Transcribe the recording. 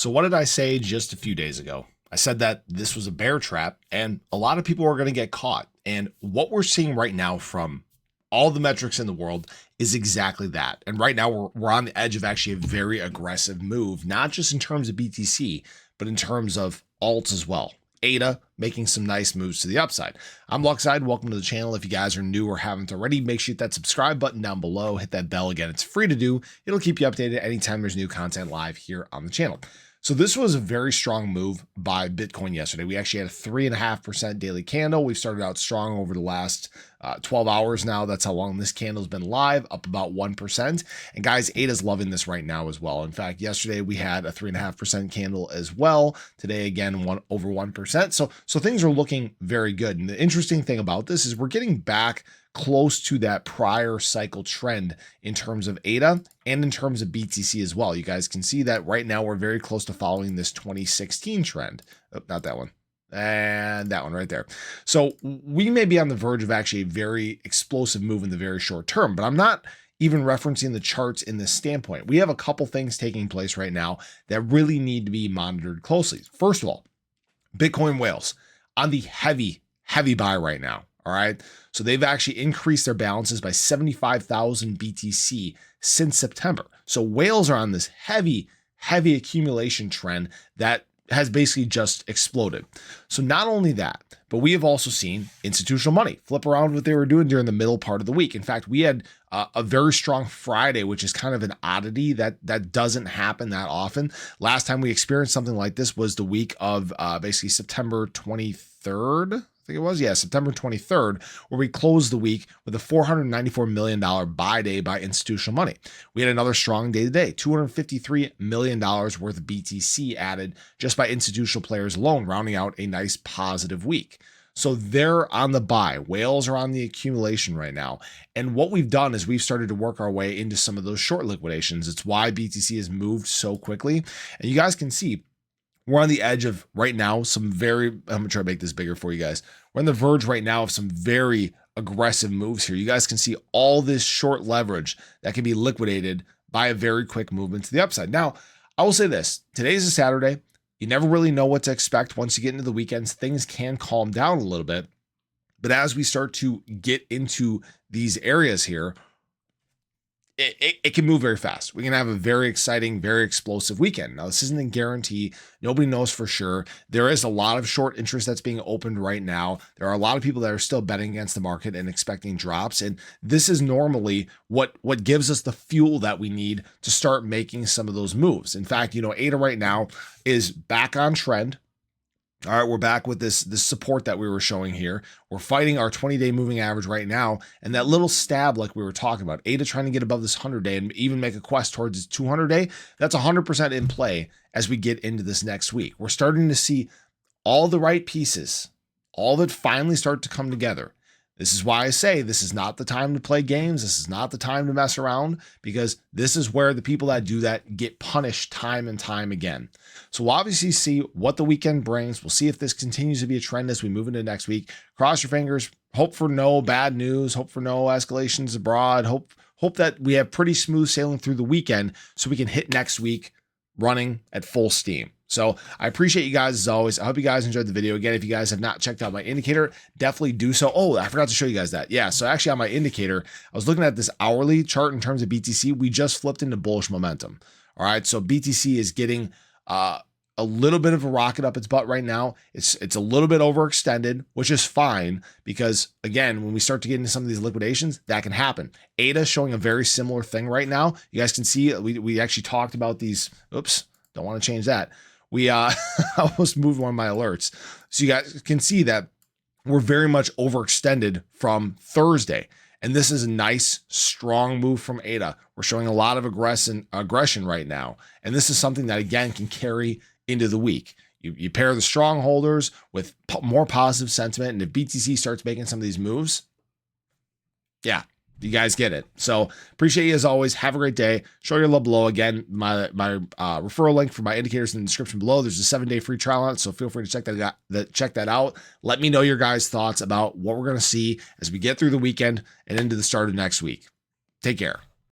So what did I say just a few days ago? I said that this was a bear trap and a lot of people are going to get caught. And what we're seeing right now from all the metrics in the world is exactly that. And right now we're on the edge of actually a very aggressive move, not just in terms of BTC, but in terms of alts as well. ADA making some nice moves to the upside. I'm Luckside. Welcome to the channel. If you guys are new or haven't already, make sure you hit that subscribe button down below. Hit that bell again. It's free to do. It'll keep you updated anytime there's new content live here on the channel. So this was a very strong move by Bitcoin yesterday. We actually had a 3.5% daily candle. We've started out strong over the last 12 hours now. That's how long this candle's been live, up about 1%. And guys, ADA's loving this right now as well. In fact, yesterday we had a 3.5% candle as well. Today, again, over 1%. So things are looking very good. And the interesting thing about this is we're getting back close to that prior cycle trend in terms of ADA and in terms of BTC as well. You guys can see that right now we're very close to following this 2016 trend. Oh, not that one. And that one right there. So we may be on the verge of actually a very explosive move in the very short term, but I'm not even referencing the charts in this standpoint. We have a couple things taking place right now that really need to be monitored closely. First of all, Bitcoin whales on the heavy buy right now. All right. So they've actually increased their balances by 75,000 BTC since September. So whales are on this heavy accumulation trend that has basically just exploded. So not only that, but we have also seen institutional money flip around what they were doing during the middle part of the week. In fact, we had a very strong Friday, which is kind of an oddity that doesn't happen that often. Last time we experienced something like this was the week of basically September 23rd. I think it was, September 23rd, where we closed the week with a $494 million buy day by institutional money. We had another strong day today, $253 million worth of BTC added just by institutional players alone, rounding out a nice positive week. So they're on the buy. Whales are on the accumulation right now. And what we've done is we've started to work our way into some of those short liquidations. It's why BTC has moved so quickly. And you guys can see, we're on the edge of right now I'm gonna try to make this bigger for you guys. We're on the verge right now of some very aggressive moves here. You guys can see all this short leverage that can be liquidated by a very quick movement to the upside. Now, I will say this, today's a Saturday. You never really know what to expect once you get into the weekends. Things can calm down a little bit. But as we start to get into these areas here, it can move very fast. We can have a very exciting, very explosive weekend. Now, this isn't a guarantee. Nobody knows for sure. There is a lot of short interest that's being opened right now. There are a lot of people that are still betting against the market and expecting drops. And this is normally what gives us the fuel that we need to start making some of those moves. In fact, ADA right now is back on trend. All right, we're back with this support that we were showing here. We're fighting our 20-day moving average right now. And that little stab like we were talking about, ADA trying to get above this 100-day and even make a quest towards its 200-day, that's 100% in play as we get into this next week. We're starting to see all the right pieces, all that finally start to come together. This is why I say this is not the time to play games. This is not the time to mess around, because this is where the people that do that get punished time and time again. So we'll obviously see what the weekend brings. We'll see if this continues to be a trend as we move into next week. Cross your fingers, hope for no bad news, hope for no escalations abroad, hope that we have pretty smooth sailing through the weekend so we can hit next week running at full steam. So I appreciate you guys as always. I hope you guys enjoyed the video. Again, if you guys have not checked out my indicator, definitely do so. Oh, I forgot to show you guys that. Yeah, so actually on my indicator, I was looking at this hourly chart in terms of BTC. We just flipped into bullish momentum. All right, so BTC is getting a little bit of a rocket up its butt right now. It's a little bit overextended, which is fine because, again, when we start to get into some of these liquidations, that can happen. ADA showing a very similar thing right now. You guys can see we actually talked about these. Oops, don't want to change that. We almost moved one of my alerts. So you guys can see that we're very much overextended from Thursday. And this is a nice, strong move from ADA. We're showing a lot of aggression right now. And this is something that, again, can carry into the week. You pair the strong holders with more positive sentiment. And if BTC starts making some of these moves, yeah, you guys get it. So appreciate you as always. Have a great day. Show your love below. Again, my referral link for my indicators in the description below. There's a 7-day free trial on it, so feel free to check that out. Let me know your guys' thoughts about what we're going to see as we get through the weekend and into the start of next week. Take care.